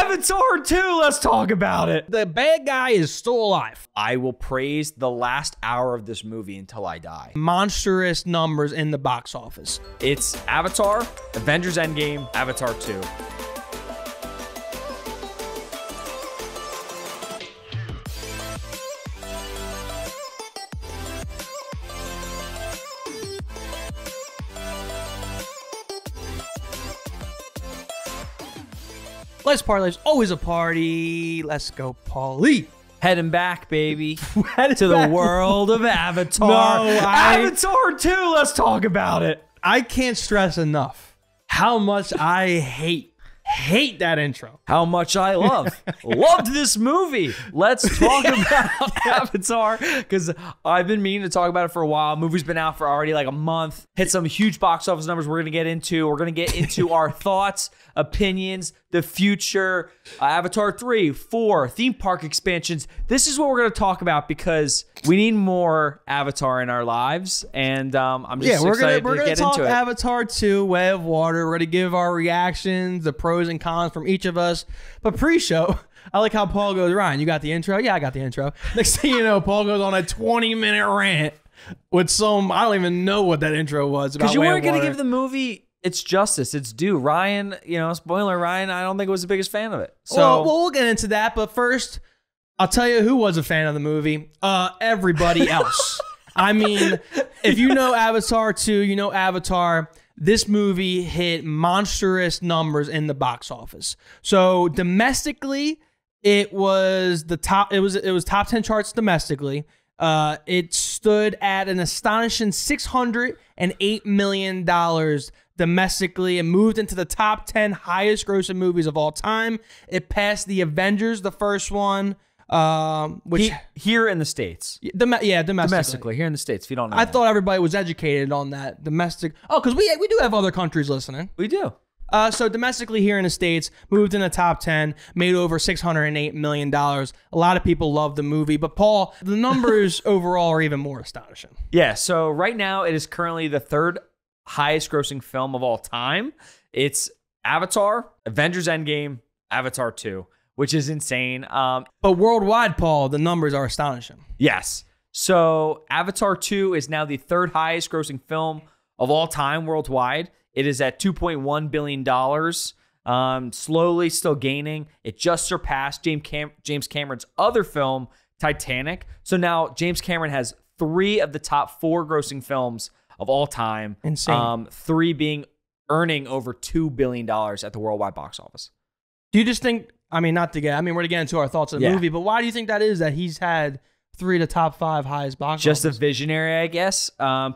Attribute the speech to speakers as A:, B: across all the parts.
A: Avatar 2, let's talk about it.
B: The bad guy is still alive.
A: I will praise the last hour of this movie until I die.
B: Monstrous numbers in the box office.
A: It's Avatar, Avengers Endgame, Avatar 2.
B: Let's party. Life's always a party. Let's go, Paulie.
A: Heading back, baby, to the world of Avatar.
B: No,
A: Avatar 2, let's talk about it.
B: I can't stress enough how much I hate that intro.
A: How much I loved this movie. Let's talk about Avatar, because I've been meaning to talk about it for a while. Movie's been out for already like a month. Hit some huge box office numbers we're going to get into. We're going to get into our thoughts, opinions, the future, Avatar 3, 4, theme park expansions. This is what we're going to talk about because we need more Avatar in our lives. And I'm just excited to get into it.
B: Avatar 2, Way of Water. We're going to give our reactions, the pros and cons from each of us. But pre-show, I like how Paul goes, Ryan, you got the intro? Yeah, I got the intro. Next thing you know, Paul goes on a 20-minute rant with some, I don't even know what that intro was.
A: Because you weren't going to give the movie its justice, its due. Ryan, spoiler, Ryan, I don't think was the biggest fan of it. So
B: well, we'll get into that. But first, I'll tell you who was a fan of the movie. Everybody else. I mean, if you know Avatar 2, you know Avatar. This movie hit monstrous numbers in the box office. So domestically, it was the top. It was top 10 charts domestically. It stood at an astonishing $608 million domestically. It moved into the top 10 highest grossing movies of all time. It passed the Avengers, the first one, which
A: here in the States.
B: Domestically
A: here in the States, if you don't know.
B: I thought everybody was educated on that. Domestic. Oh, because we do have other countries listening.
A: We do.
B: So domestically here in the States, moved in the top 10, made over $608 million. A lot of people love the movie, but Paul, the numbers overall are even more astonishing.
A: Yeah, so right now it is currently the third highest grossing film of all time. It's Avatar, Avengers Endgame, Avatar 2, which is insane.
B: But worldwide, Paul, the numbers are astonishing.
A: Yes. So Avatar 2 is now the third highest grossing film of all time worldwide. It is at $2.1 billion, slowly still gaining. It just surpassed James Cameron's other film, Titanic. So now James Cameron has 3 of the top 4 grossing films of all time.
B: Insane.
A: 3 earning over $2 billion at the worldwide box office.
B: Do you just think, we're going to get into our thoughts on the movie, but why do you think that is, that he's had 3 of the top 5 highest box office?
A: Just a visionary, I guess.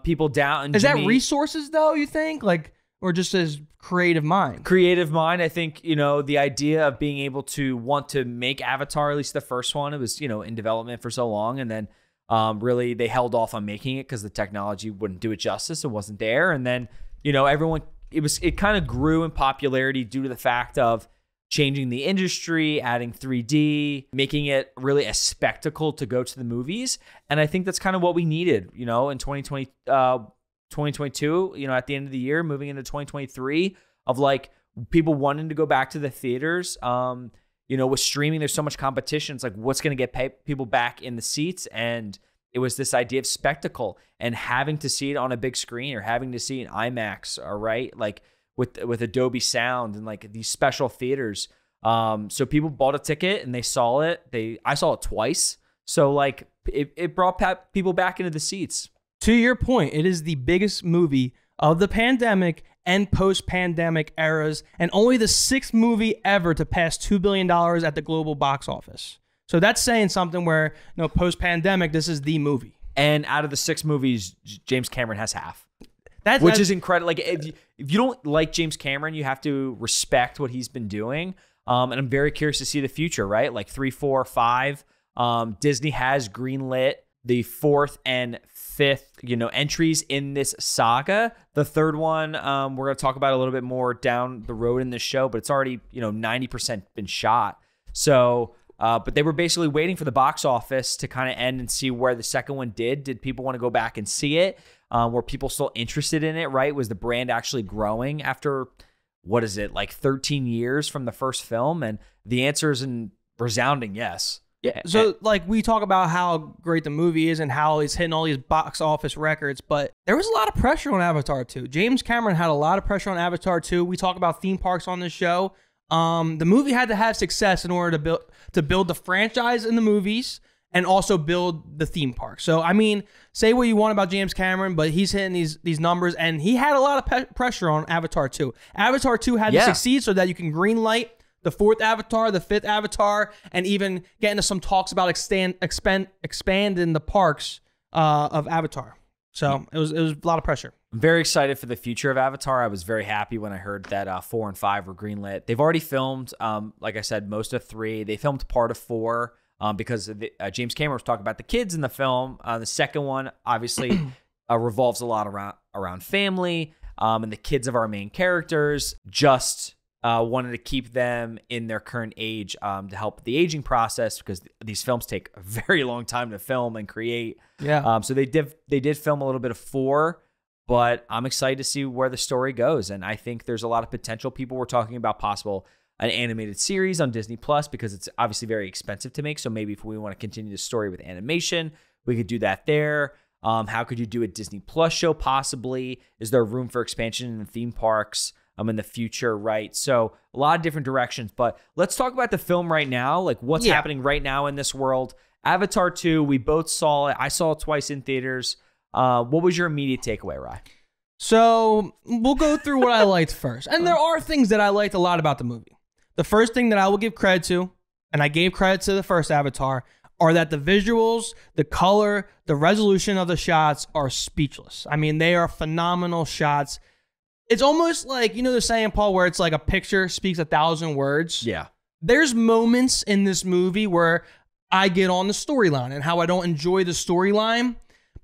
A: People doubt.
B: Is that resources, though, you think? Or just his creative mind?
A: Creative mind. I think, the idea of being able to want to make Avatar, at least the first one, it was, in development for so long. And then really they held off on making it because the technology wouldn't do it justice. It wasn't there. And then, everyone, it kind of grew in popularity due to the fact of changing the industry, adding 3D, making it really a spectacle to go to the movies. And I think that's kind of what we needed, in 2022, at the end of the year, moving into 2023, of like people wanting to go back to the theaters. With streaming, there's so much competition. It's like, what's going to get people back in the seats? And it was this idea of spectacle and having to see it on a big screen or having to see it in IMAX, all right? Like with Adobe Sound and like these special theaters. So people bought a ticket and they saw it. I saw it twice. So like it brought people back into the seats.
B: To your point, it is the biggest movie of the pandemic and post-pandemic eras, and only the 6th movie ever to pass $2 billion at the global box office. So that's saying something where, post-pandemic, this is the movie.
A: And out of the 6 movies, James Cameron has half. Which is incredible. Like, if you don't like James Cameron, you have to respect what he's been doing. And I'm very curious to see the future, right? Like 3, 4, 5. Disney has greenlit the 4th and 5th, entries in this saga. The 3rd one, we're going to talk about a little bit more down the road in this show, but it's already, 90% been shot. So, but they were basically waiting for the box office to kind of end and see where the second one did. Did people want to go back and see it? Were people still interested in it, right? Was the brand actually growing after what is it, like 13 years from the first film? And the answer is a resounding yes.
B: Yeah. So like we talk about how great the movie is and how he's hitting all these box office records, but there was a lot of pressure on Avatar 2. James Cameron had a lot of pressure on Avatar 2. We talk about theme parks on this show. The movie had to have success in order to build the franchise in the movies and also build the theme park. So, I mean, say what you want about James Cameron, but he's hitting these numbers, and he had a lot of pressure on Avatar 2. Avatar 2 had to succeed so that you can greenlight the 4th Avatar, the 5th Avatar, and even get into some talks about expanding the parks of Avatar. So it was a lot of pressure.
A: I'm very excited for the future of Avatar. I was very happy when I heard that 4 and 5 were greenlit. They've already filmed, like I said, most of 3. They filmed part of 4 because James Cameron was talking about the kids in the film. The second one, obviously, revolves a lot around family and the kids of our main characters. Just wanted to keep them in their current age to help the aging process, because these films take a very long time to film and create.
B: Yeah.
A: So they did film a little bit of 4, but I'm excited to see where the story goes. And I think there's a lot of potential. People were talking about possible an animated series on Disney Plus, because it's obviously very expensive to make. So maybe if we want to continue the story with animation, we could do that there. How could you do a Disney Plus show possibly? Is there room for expansion in the theme parks in the future, right? So a lot of different directions, but let's talk about the film right now, like what's happening right now in this world. Avatar 2, we both saw it. I saw it twice in theaters. What was your immediate takeaway, Rye?
B: So we'll go through what I liked first. And there are things that I liked a lot about the movie. The first thing that I will give credit to, and I gave credit to the first Avatar, are that the visuals, the color, the resolution of the shots are speechless. I mean, they are phenomenal shots. It's almost like, you know the saying, Paul, where it's like a picture speaks 1,000 words?
A: Yeah.
B: There's moments in this movie where I get on the storyline and how I don't enjoy the storyline.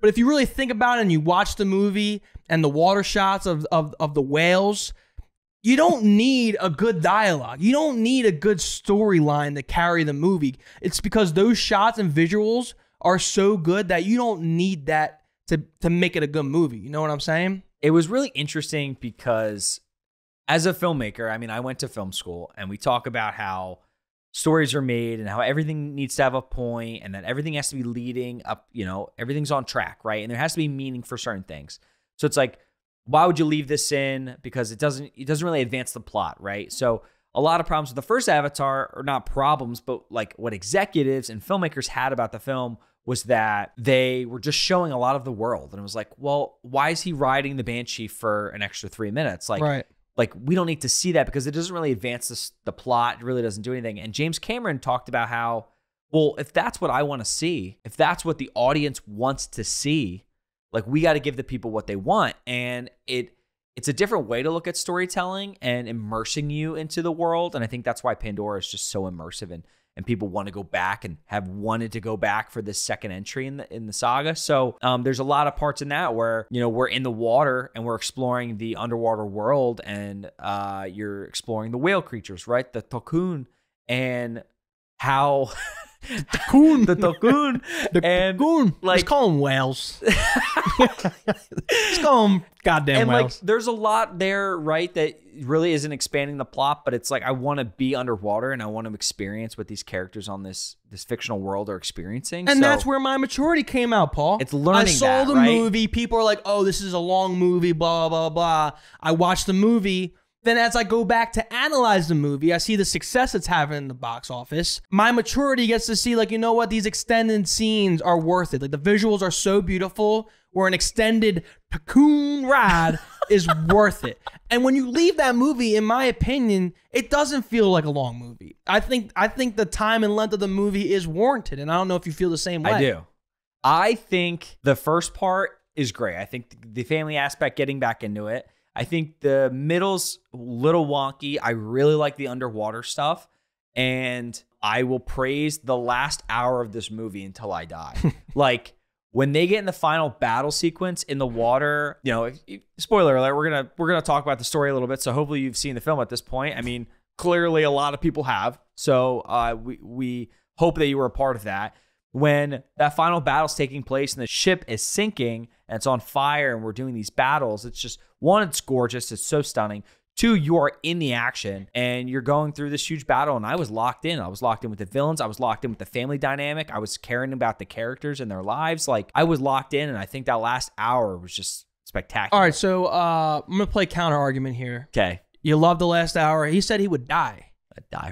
B: But if you really think about it and you watch the movie and the water shots of the whales, you don't need a good dialogue. You don't need a good storyline to carry the movie. It's because those shots and visuals are so good that you don't need that to make it a good movie. You know what I'm saying?
A: It was really interesting because as a filmmaker, I mean, I went to film school, and we talk about how stories are made and how everything needs to have a point and that everything has to be leading up, you know, everything's on track, right? And there has to be meaning for certain things. So it's like, why would you leave this in? Because it doesn't really advance the plot, right? So a lot of problems with the first Avatar, or not problems, but like what executives and filmmakers had about the film was that they were just showing a lot of the world. And it was like, well, why is he riding the Banshee for an extra 3 minutes? Like,
B: right.
A: Like, we don't need to see that because it doesn't really advance the plot. It really doesn't do anything. And James Cameron talked about how, well, if that's what I want to see, if that's what the audience wants to see, like, we got to give the people what they want. And it's a different way to look at storytelling and immersing you into the world. And I think that's why Pandora is just so immersive, and people want to go back and have wanted to go back for this second entry in the saga. So there's a lot of parts in that where, you know, we're in the water and we're exploring the underwater world, and you're exploring the whale creatures, right? The Tokun, and how
B: the Tokun,
A: like,
B: let's call them whales. Let's call them goddamn whales.
A: Like, there's a lot there, right, that really isn't expanding the plot, but it's like, I want to be underwater and I want to experience what these characters on this fictional world are experiencing.
B: And that's where my maturity came out, Paul.
A: It's learning.
B: I saw the
A: right?
B: movie. People are like, oh, this is a long movie, blah, blah, blah. I watched the movie. Then as I go back to analyze the movie, I see the success it's having in the box office. My maturity gets to see, like, you know what? These extended scenes are worth it. Like, the visuals are so beautiful, where an extended Cocoon ride is worth it. And when you leave that movie, in my opinion, it doesn't feel like a long movie. I think the time and length of the movie is warranted, and I don't know if you feel the same way.
A: I do. I think the first part is great. I think the family aspect, getting back into it. I think the middle's a little wonky. I really like the underwater stuff, and I will praise the last hour of this movie until I die. Like, when they get in the final battle sequence in the water, you know, spoiler alert, we're gonna talk about the story a little bit. So hopefully you've seen the film at this point. I mean, clearly a lot of people have. So we hope that you were a part of that. When that final battle's taking place and the ship is sinking and it's on fire and we're doing these battles, it's just, one, it's gorgeous. It's so stunning. Two, you are in the action and you're going through this huge battle. And I was locked in. I was locked in with the villains. I was locked in with the family dynamic. I was caring about the characters and their lives. Like, I was locked in, and I think that last hour was just spectacular.
B: All right, so I'm going to play counter argument here.
A: Okay.
B: You loved the last hour. He said he would die.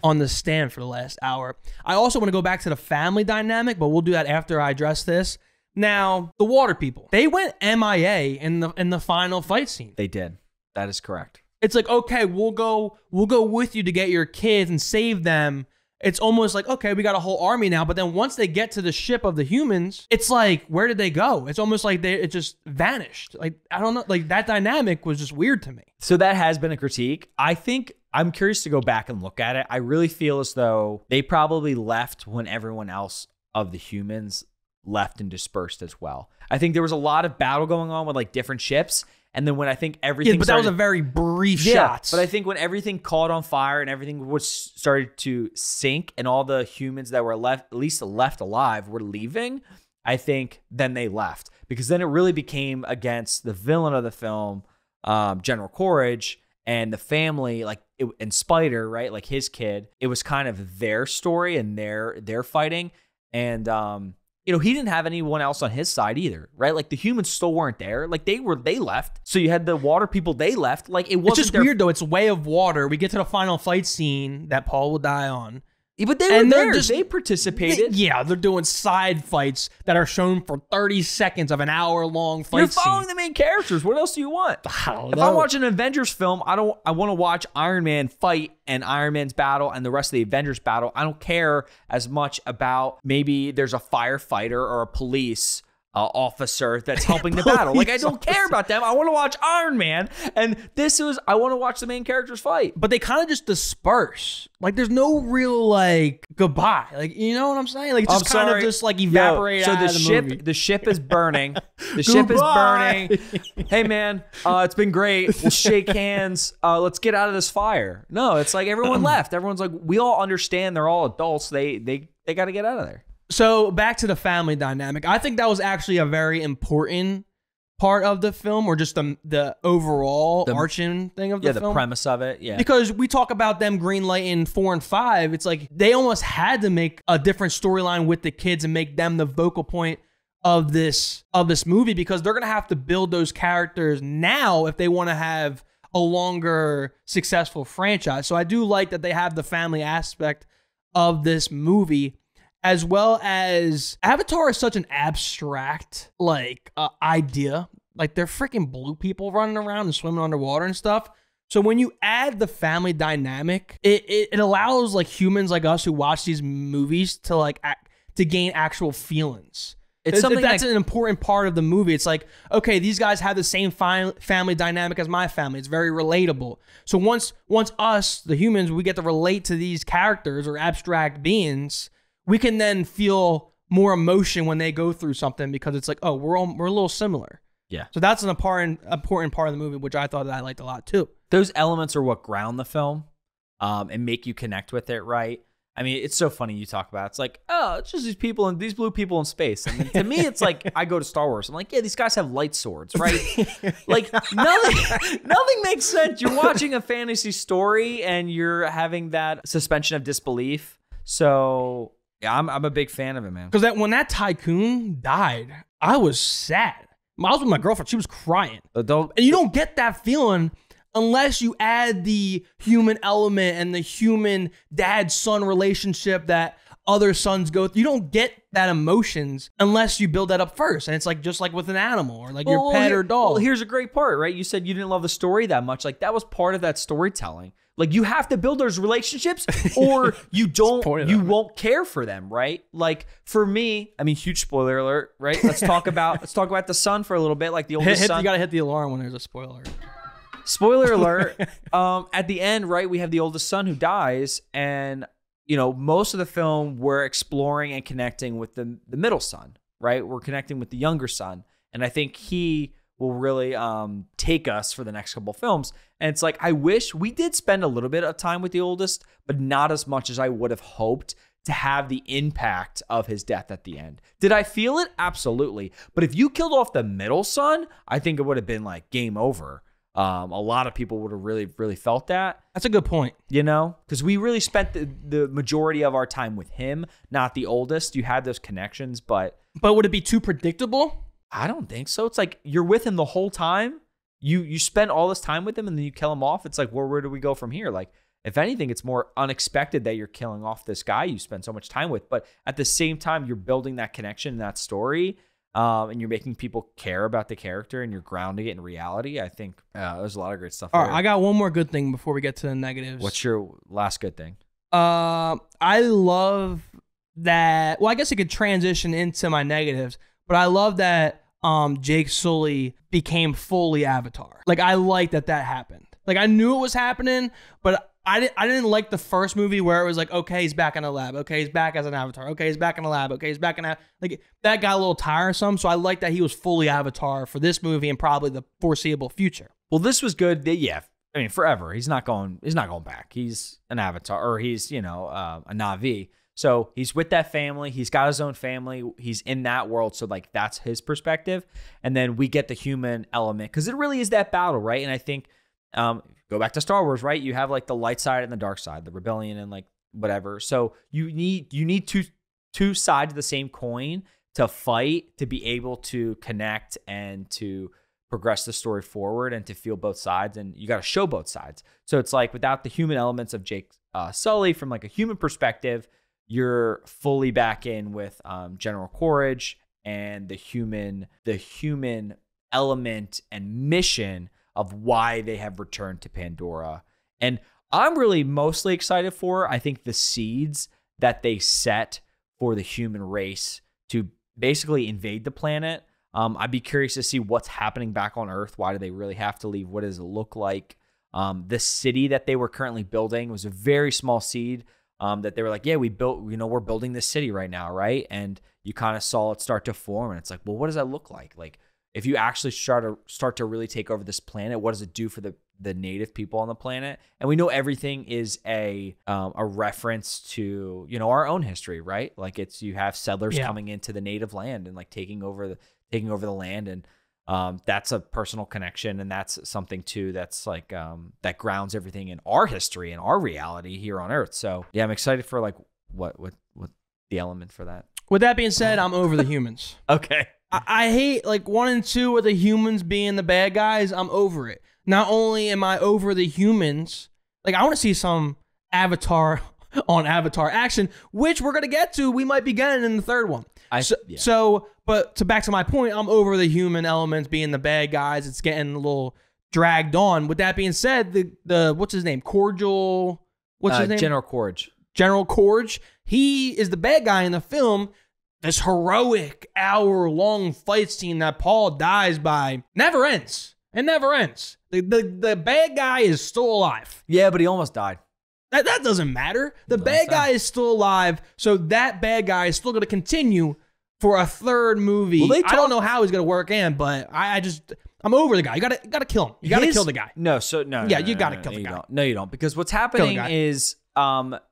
B: On the stand for the last hour. I also want to go back to the family dynamic, but we'll do that after I address this. Now, the water people, they went MIA in the final fight scene.
A: They did. That is correct.
B: It's like, okay, we'll go with you to get your kids and save them. It's almost like, okay, we got a whole army now. But then once they get to the ship of the humans, it's like, where did they go? It's almost like it just vanished. Like, I don't know. Like, that dynamic was just weird to me.
A: So that has been a critique. I think I'm curious to go back and look at it. I really feel as though they probably left when everyone else of the humans left and dispersed as well. I think there was a lot of battle going on with like different ships. And then when I think everything
B: that was a very brief shot.
A: But I think when everything caught on fire and everything was started to sink and all the humans that were left, at least left alive, were leaving, I think then they left. Because then it really became against the villain of the film, General Courage, and the family, like, and Spider, right? Like his kid. It was kind of their story and their fighting. And you know, he didn't have anyone else on his side either, right? Like the humans still weren't there. Like they left. So you had the water people, they left. Like it wasn't.
B: It's just weird though. It's Way of Water. We get to the final fight scene that Paul will die on.
A: Yeah, but they were there. They participated.
B: They're doing side fights that are shown for 30 seconds of an hour-long fight.
A: You're following the main characters. What else do you want? If I'm watching an Avengers film, I want to watch Iron Man fight and Iron Man's battle and the rest of the Avengers battle. I don't care as much about maybe there's a firefighter or a police officer that's helping the battle. Like, I don't care about them. I want to watch Iron Man. And I want to watch the main characters fight.
B: But they kind of just disperse. Like, there's no real, like, goodbye. Like, you know what I'm saying? Like, it's just kind of just, like, evaporate out of the movie.
A: The ship is burning. The ship is burning. Hey, man, it's been great. We'll shake hands. Let's get out of this fire. No, it's like everyone left. Everyone's like, we all understand they're all adults. They got to get out of there.
B: So back to the family dynamic. I think that was actually a very important part of the film, or just the overall arching thing of the film.
A: Yeah, the premise of it, yeah.
B: Because we talk about them greenlighting 4 and 5. It's like they almost had to make a different storyline with the kids and make them the vocal point of this movie, because they're going to have to build those characters now if they want to have a longer successful franchise. So I do like that they have the family aspect of this movie. As well as Avatar is such an abstract idea. Like, they're freaking blue people running around and swimming underwater and stuff. So when you add the family dynamic, it allows like humans like us who watch these movies to to gain actual feelings. It's something that's an important part of the movie. It's like, okay, these guys have the same family dynamic as my family. It's very relatable. So once us, the humans, we get to relate to these characters or abstract beings, we can then feel more emotion when they go through something, because it's like, oh, we're a little similar.
A: Yeah.
B: So that's an important part of the movie, which I thought that I liked a lot too.
A: Those elements are what ground the film and make you connect with it, right? I mean, it's so funny you talk about it. It's like, oh, it's just these blue people in space. And to me, it's like, I go to Star Wars. I'm like, yeah, these guys have light swords, right? Like, nothing makes sense. You're watching a fantasy story and you're having that suspension of disbelief. So yeah, I'm a big fan of it, man.
B: Because when that tycoon died, I was sad. I was with my girlfriend. She was crying. And you don't get that feeling unless you add the human element and the human dad-son relationship that other sons go through. You don't get that emotions unless you build that up first. And it's like just like with an animal or like your pet or dog.
A: Well, here's a great part, right? You said you didn't love the story that much. Like, that was part of that storytelling. Like, you have to build those relationships or you won't care for them, right? Like, for me, I mean, huge spoiler alert, right? Let's talk about the son for a little bit, like the oldest son.
B: You got to hit the alarm when there's a spoiler.
A: Spoiler alert. At the end, right, we have the oldest son who dies, and you know, most of the film we're exploring and connecting with the middle son, right? We're connecting with the younger son, and I think he will really take us for the next couple of films. And it's like, I wish we did spend a little bit of time with the oldest, but not as much as I would have hoped to have the impact of his death at the end. Did I feel it? Absolutely. But if you killed off the middle son, I think it would have been like game over. A lot of people would have really felt that.
B: That's a good point.
A: You know, because we really spent the majority of our time with him, not the oldest. You had those connections, but
B: would it be too predictable?
A: I don't think so. It's like you're with him the whole time. You spend all this time with him and then you kill him off. It's like, where do we go from here? Like, if anything, it's more unexpected that you're killing off this guy you spend so much time with. But at the same time, you're building that connection, that story, and you're making people care about the character and you're grounding it in reality. I think there's a lot of great stuff.
B: All right, I got one more good thing before we get to the negatives.
A: What's your last good thing?
B: I love that. Well, I guess it could transition into my negatives, but I love that Jake Sully became fully Avatar. Like, I like that happened. Like, I knew it was happening, but I didn't like the first movie where it was like, okay, he's back in the lab. Okay, he's back as an Avatar. Okay, he's back in the lab. Okay, he's back in like, that got a little tiresome. So I like that he was fully Avatar for this movie and probably the foreseeable future.
A: Well, this was good. Yeah, I mean, forever. He's not going back. He's an Avatar, or he's, a Na'vi. So he's with that family. He's got his own family. He's in that world. So, like, that's his perspective. And then we get the human element because it really is that battle, right? And I think, go back to Star Wars, right? You have like the light side and the dark side, the rebellion and like whatever. So you need two sides of the same coin to fight, to be able to connect and to progress the story forward and to feel both sides. And you got to show both sides. So it's like, without the human elements of Jake Sully, from like a human perspective, you're fully back in with General Courage and the human element and mission of why they have returned to Pandora. And I'm really mostly excited for, I think, the seeds that they set for the human race to basically invade the planet. I'd be curious to see what's happening back on Earth. Why do they really have to leave? What does it look like? The city that they were currently building was a very small seed that they were like, yeah, we're building this city right now, right? And you kind of saw it start to form. And it's like, well, what does that look like? Like, if you actually start to really take over this planet, what does it do for the native people on the planet? And we know everything is a reference to, our own history, right? Like, you have settlers coming into the native land and like taking over the land, and that's a personal connection, and that's something too that's like that grounds everything in our history and our reality here on Earth. So yeah, I'm excited for like what the element for that.
B: With that being said, I'm over the humans.
A: Okay.
B: I hate like 1 and 2 with the humans being the bad guys. I'm over it. Not only am I over the humans, like, I want to see some Avatar on Avatar action, which we're going to get to. We might be getting in the third one. But back to my point, I'm over the human elements being the bad guys. It's getting a little dragged on. With that being said, the what's his name? What's his name?
A: General Courage.
B: General Courage. He is the bad guy in the film. This heroic hour-long fight scene that Paul dies by never ends. It never ends. The bad guy is still alive.
A: Yeah, but he almost died.
B: That doesn't matter. The bad guy is still alive, so that bad guy is still going to continue for a third movie. I don't know how he's going to work in, but I'm over the guy. You got to kill him. You got to kill the guy.
A: No,
B: you got to kill the guy.
A: No, you don't, because what's happening is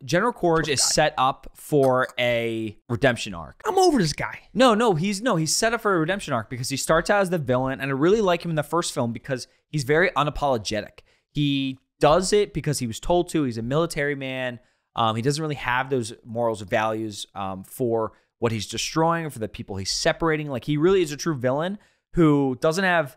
A: General Courage is set up for a redemption arc.
B: I'm over this guy.
A: He's set up for a redemption arc because he starts out as the villain, and I really like him in the first film because he's very unapologetic. He does it because he was told to. He's a military man. He doesn't really have those morals or values for what he's destroying, for the people he's separating. Like, he really is a true villain who doesn't have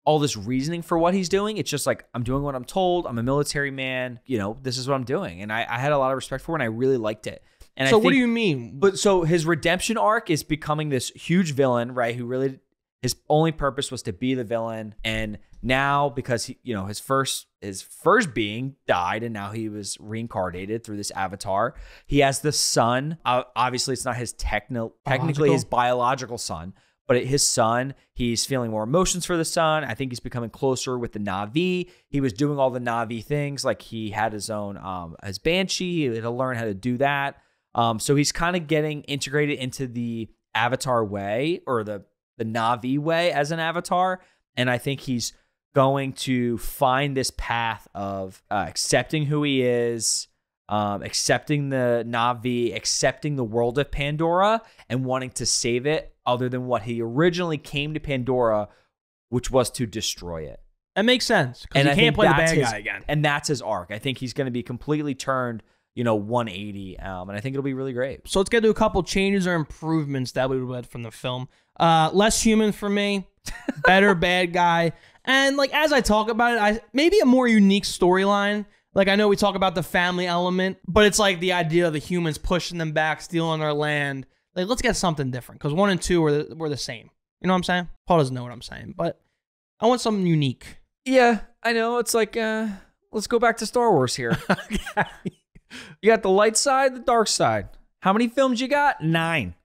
A: all this reasoning for what he's doing. It's just like, I'm doing what I'm told. I'm a military man. This is what I'm doing. And I had a lot of respect for it, and I really liked it. And
B: so what do you mean?
A: But so his redemption arc is becoming this huge villain, right? Who really, his only purpose was to be the villain. And now, because he, his first being died, and now he was reincarnated through this avatar. He has the son. Obviously, it's not his technically his biological son, but his son. He's feeling more emotions for the son. I think he's becoming closer with the Na'vi. He was doing all the Na'vi things, like he had his own his Banshee. He had to learn how to do that. So he's kind of getting integrated into the Avatar way, or the Na'vi way as an Avatar. And I think he's going to find this path of accepting who he is, accepting the Na'vi, accepting the world of Pandora, and wanting to save it other than what he originally came to Pandora, which was to destroy it.
B: That makes sense because you can't play the bad guy again.
A: And that's his arc. I think he's going to be completely turned, 180. And I think it'll be really great.
B: So let's get to a couple changes or improvements that we read from the film. Less human for me, better bad guy. And like as I talk about it, maybe a more unique storyline. Like I know we talk about the family element, but it's like the idea of the humans pushing them back, stealing their land. Like let's get something different because 1 and 2 were the same. You know what I'm saying? Paul doesn't know what I'm saying, but I want something unique.
A: Yeah, I know. It's like, let's go back to Star Wars here. You got the light side, the dark side. How many films you got? 9.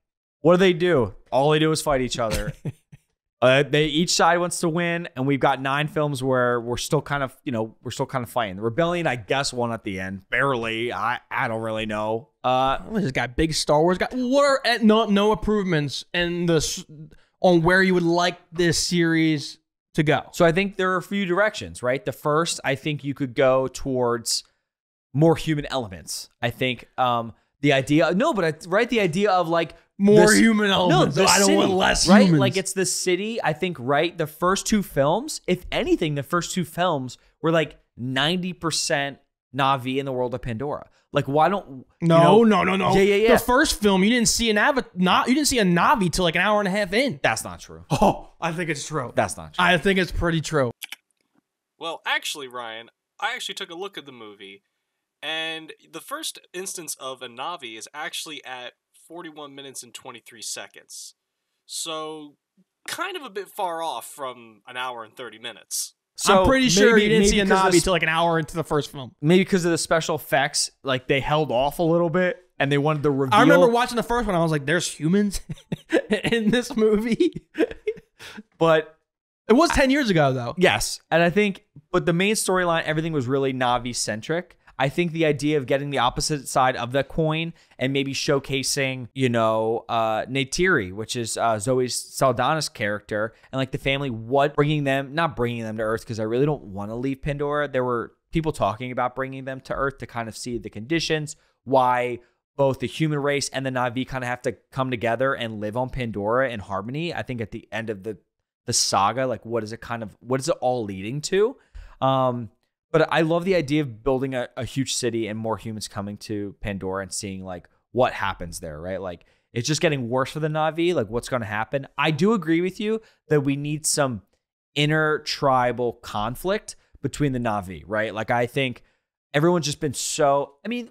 A: What do? All they do is fight each other. Each side wants to win, and we've got 9 films where we're still kind of fighting. The rebellion, I guess, won at the end, barely. I don't really know.
B: This guy, big Star Wars guy. What are no improvements on where you would like this series to go?
A: So I think there are a few directions, right? The first, I think you could go towards more human elements. I think the idea, the idea of like
B: more human elements.
A: No,
B: I don't want less
A: right?
B: humans.
A: Like it's the city. I think, right? The first 2 films, if anything, the first 2 films were like 90% Na'vi in the world of Pandora. Like, why don't
B: No.
A: Yeah.
B: The first film, you didn't see a Na'vi till like an hour and a half in.
A: That's not true.
B: Oh, I think it's true.
A: That's not true.
B: I think it's pretty true.
C: Well, actually, Ryan, I actually took a look at the movie, and the first instance of a Na'vi is actually at 41 minutes and 23 seconds. So, kind of a bit far off from an hour and 30 minutes.
B: So I'm pretty sure you didn't see a Na'vi till like an hour into the first film.
A: Maybe because of the special effects, like they held off a little bit and they wanted the reveal.
B: I remember watching the first one. I was like, "There's humans in this movie,"
A: but
B: it was 10 years ago, though.
A: Yes, and I think, but the main storyline, everything was really Na'vi centric. I think the idea of getting the opposite side of the coin and maybe showcasing, Neytiri, which is Zoe Saldana's character, and like the family, not bringing them to Earth, because I really don't want to leave Pandora. There were people talking about bringing them to Earth to kind of see the conditions, why both the human race and the Na'vi kind of have to come together and live on Pandora in harmony. I think at the end of the saga, like what is it all leading to? But I love the idea of building a huge city and more humans coming to Pandora and seeing like what happens there, right? Like it's just getting worse for the Na'vi, like what's going to happen. I do agree with you that we need some inter-tribal conflict between the Na'vi, right? Like I think everyone's just been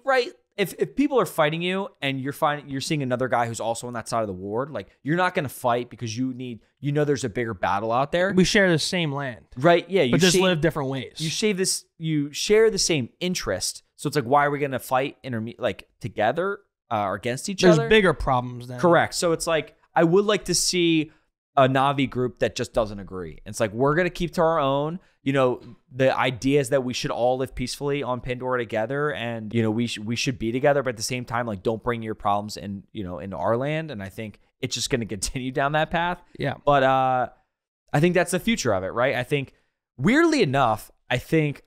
A: right? If people are fighting you and you're seeing another guy who's also on that side of the ward, like you're not going to fight because there's a bigger battle out there.
B: We share the same land,
A: right? Yeah,
B: but just live different ways.
A: You share the same interest, so it's like why are we going to fight together or against each other?
B: There's bigger problems then.
A: Correct. So it's like I would like to see a Na'vi group that just doesn't agree. It's like we're going to keep to our own. The idea is that we should all live peacefully on Pandora together, and we should be together, but at the same time, like don't bring your problems into our land. And I think it's just going to continue down that path.
B: Yeah.
A: But I think that's the future of it, right? I think weirdly enough,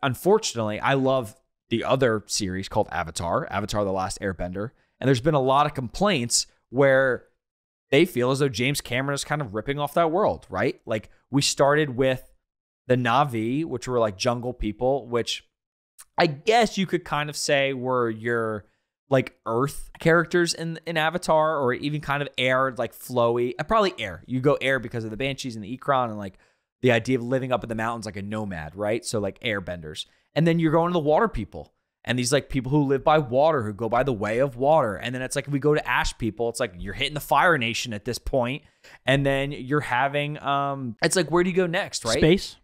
A: unfortunately, I love the other series called Avatar, The Last Airbender, and there's been a lot of complaints where they feel as though James Cameron is kind of ripping off that world, right? Like we started with the Na'vi, which were like jungle people, which I guess you could kind of say were your like Earth characters in Avatar, or even kind of air, like flowy. Probably air. You go air because of the Banshees and the Ikran and like the idea of living up in the mountains like a nomad, right? So like airbenders. And then you're going to the water people. And these like people who live by water, who go by the way of water. And then it's like, if we go to ash people, it's like you're hitting the Fire Nation at this point. And then you're having, it's like, where do you go next, right?
B: Space?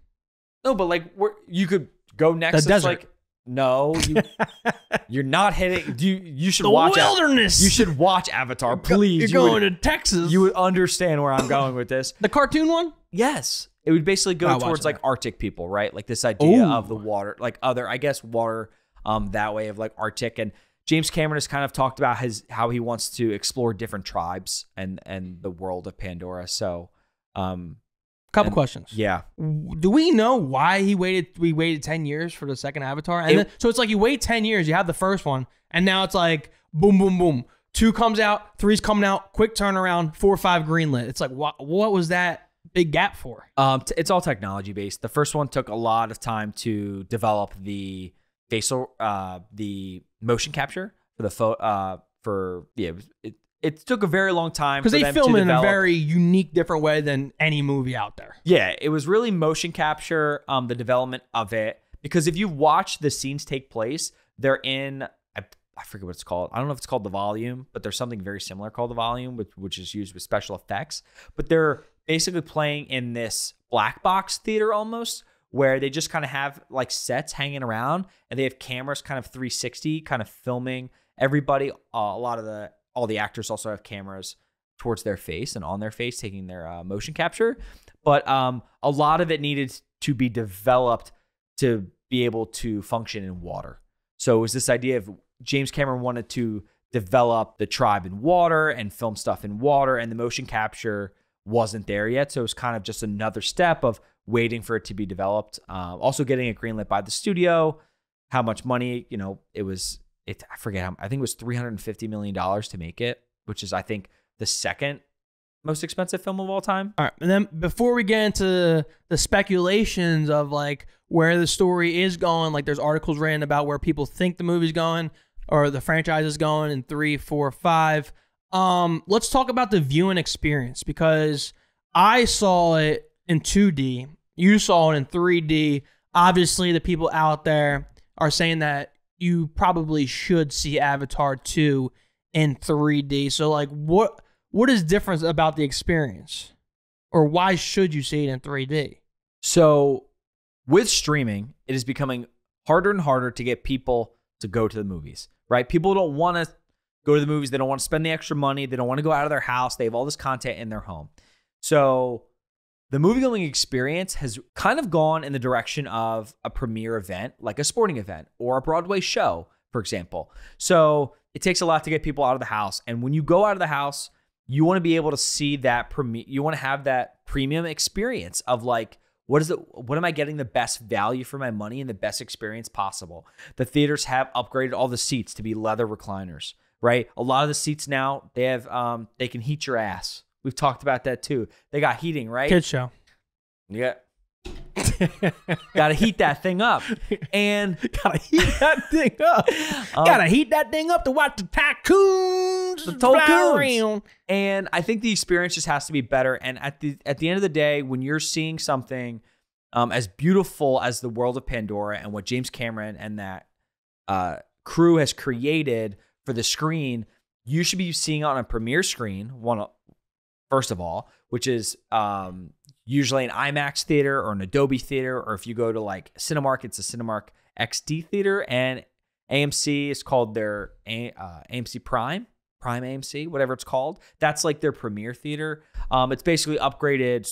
A: No, but like you could go next.
B: The desert.
A: Like, no, you're not hitting. You should
B: the
A: watch
B: wilderness.
A: You should watch Avatar, please.
B: You're going to Texas.
A: You would understand where I'm going with this.
B: The cartoon one?
A: Yes, it would basically go towards like Arctic people, right? Like this idea of the water, like other, I guess, water. That way of like Arctic, and James Cameron has kind of talked about how he wants to explore different tribes and the world of Pandora. So,
B: couple questions.
A: Yeah.
B: Do we know why we waited 10 years for the second Avatar? And then, so it's like you wait 10 years, you have the first one, and now it's like boom, boom, boom. 2 comes out, 3's coming out, quick turnaround, 4, 5 greenlit. It's like what was that big gap for?
A: It's all technology based. The first one took a lot of time to develop the facial, the motion capture for the it took a very long time
B: because they film in a very unique, different way than any movie out there.
A: Yeah, it was really motion capture, the development of it. Because if you watch the scenes take place, they're in, I forget what it's called. I don't know if it's called The Volume, but there's something very similar called The Volume, which is used with special effects. But they're basically playing in this black box theater almost, where they just kind of have like sets hanging around, and they have cameras kind of 360, kind of filming everybody. All the actors also have cameras towards their face and on their face, taking their motion capture. But a lot of it needed to be developed to be able to function in water. So it was this idea of James Cameron wanted to develop the tribe in water and film stuff in water, and the motion capture wasn't there yet. So it was kind of just another step of waiting for it to be developed. Also getting it greenlit by the studio. How much money, I forget I think it was $350 million to make it, which is, I think, the second most expensive film of all time.
B: All right. And then before we get into the speculations of like where the story is going, like there's articles written about where people think the movie's going or the franchise is going in 3, 4, 5. Let's talk about the viewing experience, because I saw it in 2D. You saw it in 3D. Obviously, the people out there are saying that you probably should see Avatar 2 in 3D. So, like, what is different about the experience? Or why should you see it in 3D?
A: So, with streaming, it is becoming harder and harder to get people to go to the movies, right? People don't want to go to the movies. They don't want to spend the extra money. They don't want to go out of their house. They have all this content in their home. So, the movie-going experience has kind of gone in the direction of a premiere event, like a sporting event or a Broadway show, for example. So it takes a lot to get people out of the house. And when you go out of the house, you want to be able to see that premiere. You want to have that premium experience of like, what am I getting the best value for my money and the best experience possible? The theaters have upgraded all the seats to be leather recliners, right? A lot of the seats now, they have, they can heat your ass. We've talked about that too. They got heating, right?
B: Kids show.
A: Yeah. Gotta heat that thing up. And
B: gotta heat that thing up. Gotta heat that thing up to watch the tycoons fly around.
A: And I think the experience just has to be better. And at the end of the day, when you're seeing something as beautiful as the world of Pandora and what James Cameron and that crew has created for the screen, you should be seeing it on a premiere screen, first of all, which is usually an IMAX theater or an Adobe theater, or if you go to like Cinemark, it's a Cinemark XD theater, and AMC is called their AMC Prime AMC, whatever it's called. That's like their premiere theater. It's basically upgraded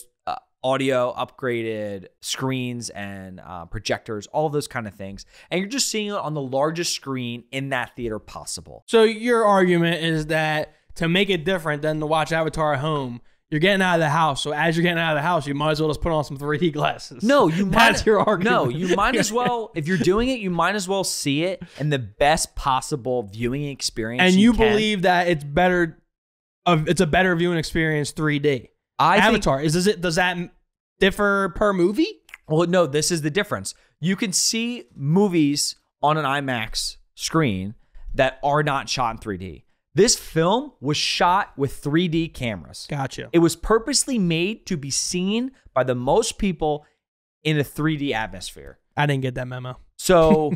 A: audio, upgraded screens and projectors, all of those kind of things. And you're just seeing it on the largest screen in that theater possible.
B: So your argument is that to make it different than to watch Avatar at home, you're getting out of the house. So as you're getting out of the house, you might as well just put on some 3D glasses.
A: No,
B: that's your argument.
A: No, you might as well, if you're doing it, you might as well see it in the best possible viewing experience.
B: And you believe that it's better, it's a better viewing experience 3D. Avatar, does that differ per movie?
A: Well, no, this is the difference. You can see movies on an IMAX screen that are not shot in 3D. This film was shot with 3D cameras.
B: Gotcha.
A: It was purposely made to be seen by the most people in a 3D atmosphere.
B: I didn't get that memo.
A: So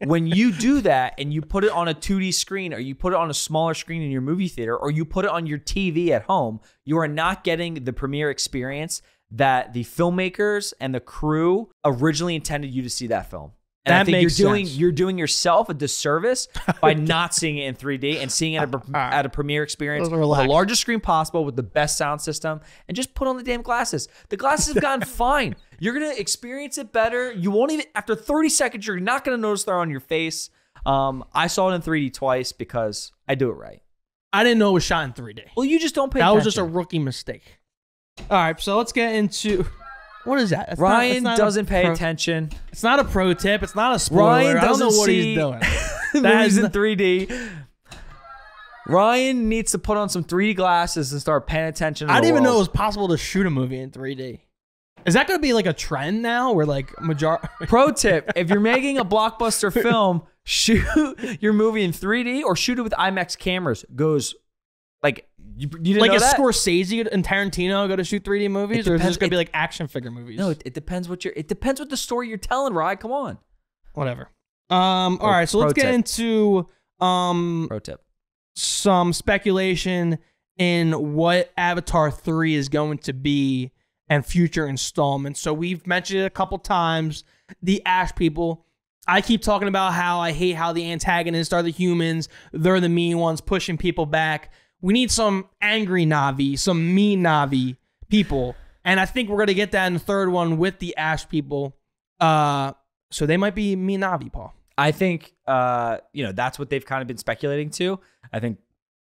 A: when you do that and you put it on a 2D screen, or you put it on a smaller screen in your movie theater, or you put it on your TV at home, you are not getting the premiere experience that the filmmakers and the crew originally intended you to see that film. And I think you're doing yourself a disservice by not seeing it in 3D and seeing it at a premiere experience with the largest screen possible with the best sound system, and just put on the damn glasses. The glasses have gotten fine. You're going to experience it better. You won't even, after 30 seconds, you're not going to notice they're on your face. I saw it in 3D twice because I do it right.
B: I didn't know it was shot in 3D.
A: Well, you just don't pay attention.
B: That was just a rookie mistake. All right, so let's get into... What is that?
A: Ryan doesn't pay attention.
B: It's not a pro tip. It's not a spoiler.
A: Ryan doesn't
B: I don't know what
A: see
B: he's doing.
A: movies in 3D. Ryan needs to put on some 3D glasses and start paying attention to
B: I
A: the
B: didn't even know it
A: world.
B: was possible to shoot a movie in 3D. Is that going to be like a trend now where like
A: Pro tip, if you're making a blockbuster film, shoot your movie in 3D or shoot it with IMAX cameras. Goes like you didn't
B: like
A: know
B: if
A: that?
B: Scorsese and Tarantino go to shoot 3D movies, or is it just going to be like action figure movies?
A: No, it depends it depends what the story you're telling, Ryan. Come on.
B: Whatever. All right, so let's get into
A: Pro tip.
B: Some speculation in what Avatar 3 is going to be and future installments. So we've mentioned it a couple times, the Ash people. I keep talking about how I hate how the antagonists are the humans. They're the mean ones pushing people back. We need some angry Na'vi, some mean Na'vi people. And I think we're going to get that in the third one with the Ash people. So they might be mean Na'vi, Paul.
A: I think, that's what they've kind of been speculating to. I think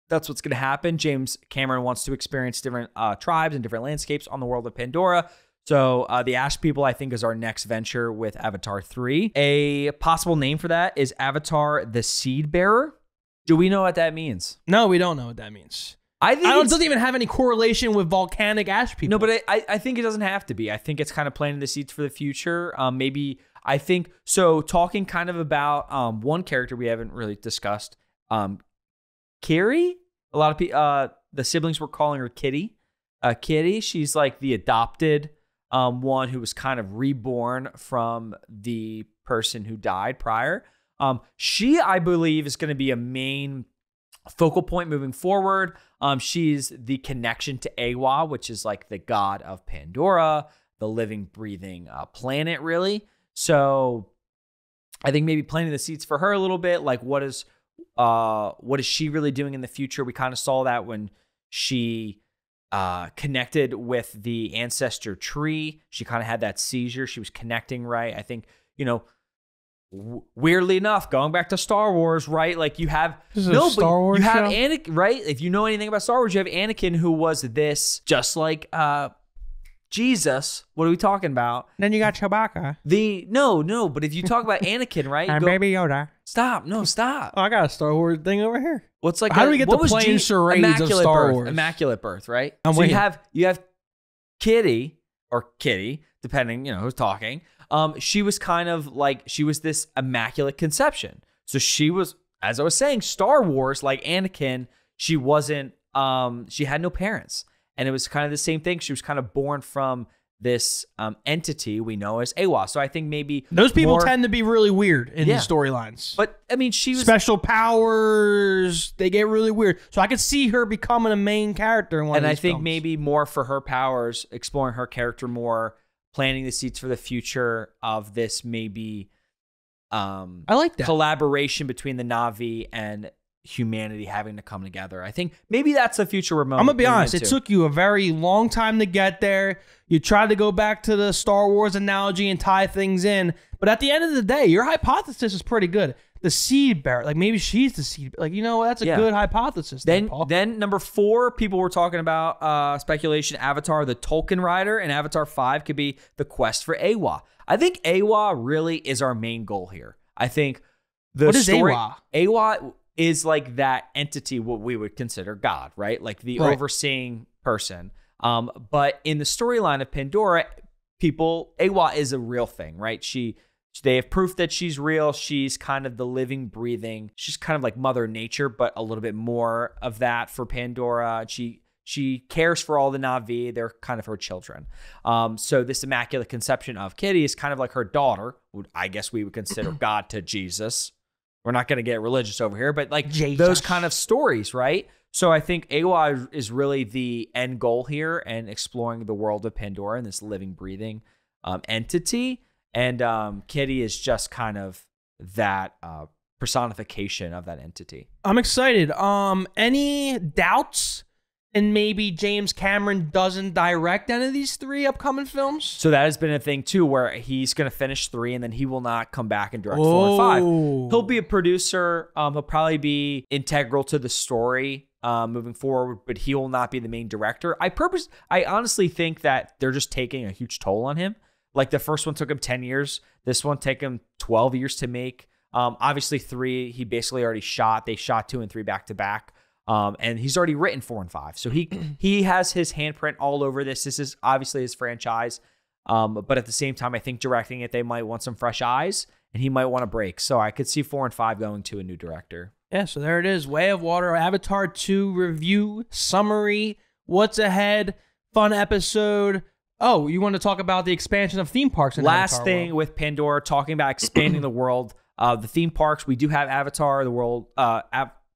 A: that's what's going to happen. James Cameron wants to experience different tribes and different landscapes on the world of Pandora. So the Ash people, I think, is our next venture with Avatar 3. A possible name for that is Avatar the Seed Bearer. Do we know what that means?
B: No, we don't know what that means.
A: It
B: doesn't even have any correlation with volcanic ash people.
A: No, but I think it doesn't have to be. I think it's kind of planting the seeds for the future. I think so. Talking kind of about one character we haven't really discussed, Carrie. A lot of people, the siblings were calling her Kitty. Kitty. She's like the adopted one who was kind of reborn from the person who died prior. She, I believe, is going to be a main focal point moving forward. She's the connection to Awa, which is like the god of Pandora, the living, breathing planet, really. So I think maybe planting the seeds for her a little bit. Like, what is she really doing in the future? We kind of saw that when she connected with the ancestor tree. She kind of had that seizure. She was connecting, right? I think, weirdly enough, going back to Star Wars, right? Like you have
B: Star Wars
A: you have
B: show?
A: Anakin, right? If you know anything about Star Wars, you have Anakin, who was this, just like Jesus. What are we talking about?
B: Then you got Chewbacca.
A: No, but if you talk about Anakin, right?
B: And Baby Yoda.
A: Stop. No, stop.
B: Oh, I got a Star Wars thing over here.
A: What's like?
B: How do we get the plain charades of Star
A: birth,
B: Wars?
A: Immaculate birth, right?
B: So
A: you have Kitty or Kitty, depending, who's talking. She was kind of like, she was this immaculate conception. So she was, as I was saying, Star Wars, like Anakin, she wasn't, she had no parents. And it was kind of the same thing. She was kind of born from this entity we know as Awa. So I think maybe
B: those people tend to be really weird in these storylines.
A: But I mean, she was
B: special powers. They get really weird. So I could see her becoming a main character in one of these films.
A: Maybe more for her powers, exploring her character more, planting the seeds for the future of this maybe
B: I like that
A: collaboration between the Na'vi and humanity having to come together. I think maybe that's the future we're moving.
B: I'm gonna be honest, it took you a very long time to get there. You tried to go back to the Star Wars analogy and tie things in, but at the end of the day, your hypothesis is pretty good. The seed bearer, like maybe she's the seed, like that's a good hypothesis.
A: Then number 4, people were talking about speculation. Avatar, the Tolkien rider, and Avatar 5 could be the quest for Awa. I think Awa really is our main goal here. I think
B: what is Awa?
A: Awa is like that entity, what we would consider God, right? Like the overseeing person. But in the storyline of Pandora, Awa is a real thing, right? They have proof that she's real. She's kind of the living, breathing. She's kind of like Mother Nature, but a little bit more of that for Pandora. She cares for all the Na'vi. They're kind of her children. So this immaculate conception of Kitty is kind of like her daughter. I guess we would consider God to Jesus. We're not going to get religious over here, but like those kind of stories, right? So I think Awa is really the end goal here, and exploring the world of Pandora and this living, breathing entity. And Kitty is just kind of that personification of that entity.
B: I'm excited. Any doubts? And maybe James Cameron doesn't direct any of these 3 upcoming films?
A: So that has been a thing, too, where he's going to finish 3 and then he will not come back and direct 4 and 5. He'll be a producer. He'll probably be integral to the story moving forward, but he will not be the main director. I honestly think that they're just taking a huge toll on him. Like the first one took him 10 years. This one took him 12 years to make. Obviously, 3, he basically already shot. They shot 2 and 3 back to back. And he's already written 4 and 5. So he has his handprint all over this. This is obviously his franchise. But at the same time, I think directing it, they might want some fresh eyes and he might want to break. So I could see 4 and 5 going to a new director.
B: Yeah, so there it is. Way of Water, Avatar 2 review, summary, what's ahead, fun episode. Oh, you want to talk about the expansion of theme parks in
A: Last
B: Avatar
A: thing
B: world.
A: with Pandora, talking about expanding the world. The theme parks, we do have Avatar, the world,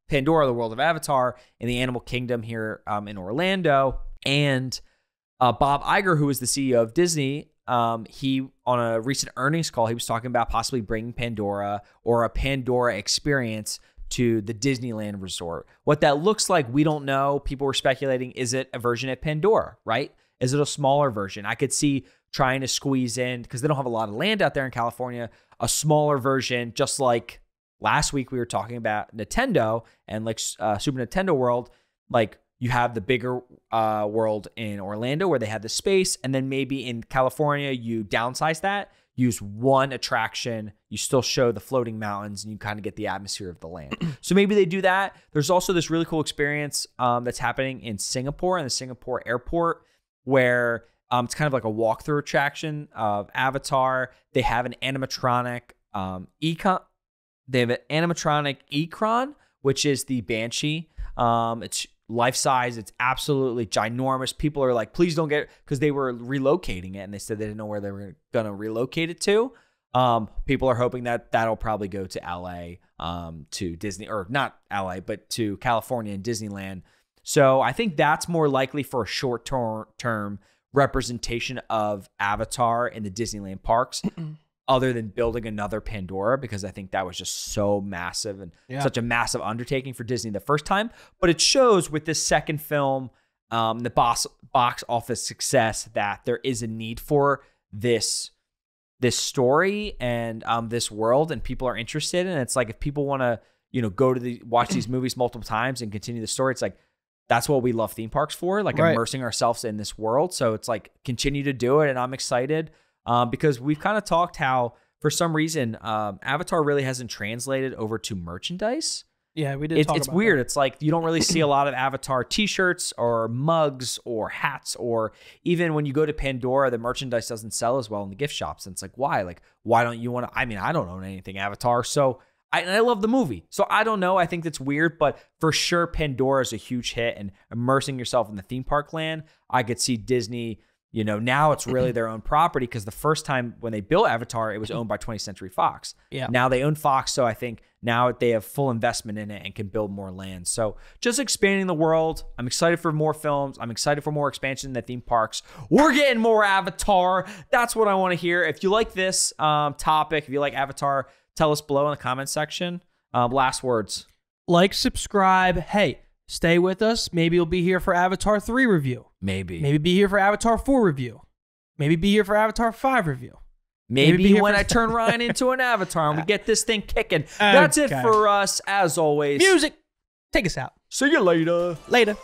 A: Pandora, the world of Avatar, in the Animal Kingdom here in Orlando. And Bob Iger, who is the CEO of Disney, he on a recent earnings call, he was talking about possibly bringing Pandora or a Pandora experience to the Disneyland resort. What that looks like, we don't know. People were speculating, is it a version at Pandora, right? Is it a smaller version? I could see trying to squeeze in, because they don't have a lot of land out there in California, a smaller version, just like last week we were talking about Nintendo and like Super Nintendo World. Like you have the bigger world in Orlando where they have the space, and then maybe in California you downsize that, use one attraction, you still show the floating mountains, and you kind of get the atmosphere of the land. So maybe they do that. There's also this really cool experience that's happening in Singapore, in the Singapore airport, where it's kind of like a walkthrough attraction of Avatar. They have an animatronic Ikran, which is the Banshee. It's life-size. It's absolutely ginormous. People are like, please don't get it, because they were relocating it, and they said they didn't know where they were going to relocate it to. People are hoping that that'll probably go to LA, to Disney, or not LA, but to California and Disneyland. So I think that's more likely for a short-term representation of Avatar in the Disneyland parks, other than building another Pandora, because I think that was just so massive and such a massive undertaking for Disney the first time. But it shows with this second film, the box office success, that there is a need for this story and this world, and people are interested. And it's like, if people want to, go to watch these movies multiple times and continue the story, it's like, that's what we love theme parks for, like immersing ourselves in this world. So it's like, continue to do it. And I'm excited because we've kind of talked how, for some reason, Avatar really hasn't translated over to merchandise.
B: Yeah, we did talk
A: It's
B: about
A: weird.
B: that.
A: It's like you don't really see a lot of Avatar t-shirts or mugs or hats, or even when you go to Pandora, the merchandise doesn't sell as well in the gift shops. And it's like, why? Like, why don't you want to? I mean, I don't own anything Avatar, so I love the movie. So I don't know. I think that's weird, but for sure, Pandora is a huge hit, and immersing yourself in the theme park land. I could see Disney, now it's really their own property, because the first time when they built Avatar, it was owned by 20th Century Fox.
B: Yeah.
A: Now they own Fox, so I think now they have full investment in it and can build more land. So just expanding the world. I'm excited for more films. I'm excited for more expansion in the theme parks. We're getting more Avatar. That's what I want to hear. If you like this topic, if you like Avatar, tell us below in the comments section. Last words.
B: Like, subscribe. Hey, stay with us. Maybe you'll be here for Avatar 3 review.
A: Maybe
B: be here for Avatar 4 review. Maybe be here for Avatar 5 review.
A: Maybe when I turn Ryan into an avatar and we get this thing kicking. That's it for us, as always.
B: Music. Take us out.
A: See you later.
B: Later.